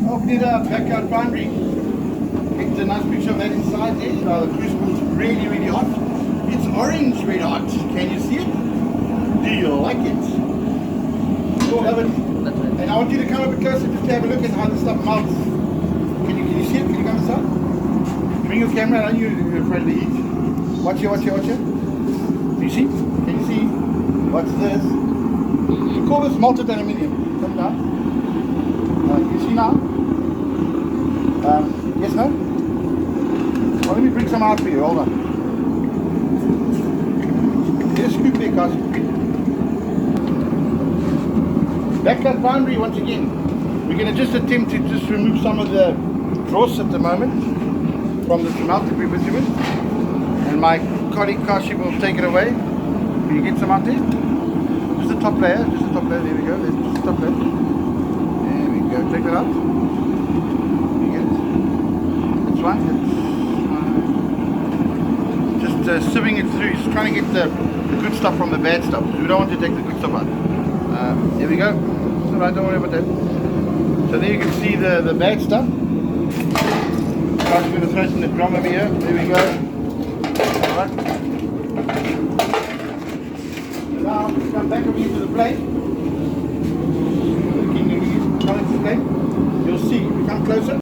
Opening a backyard foundry. Get a nice picture of that inside there. The crucible is really, really hot. It's orange red hot. Can you see it? Do you like it? You'll love it. And I want you to come a bit closer just to have a look at how the stuff melts. Can you see it? Can you come inside? Bring your camera. I know you're afraid of the heat. Watch here, watch here, watch here. Do you see? Can you see? What's this? We call this melted aluminium. Come down. You see now? Yes, no? Well, let me bring some out for you. Hold on. Get a scoop there, guys. Backyard foundry once again. We're going to just attempt to just remove some of the dross at the moment from the melted bitumen. And my colleague Kashi will take it away. Can you get some out there? Just the top layer. Just the top layer. There we go. There's just the top layer. There we go. Take that out. You get it? That's right. Just sieving it through. Just trying to get the good stuff from the bad stuff. We don't want to take the good stuff out. There we go. It's alright, don't worry about that. So there you can see the bad stuff. I'm going to throw it in the drum over here. There we go. Alright. Now come back over here to the plate. You'll see, if you come closer.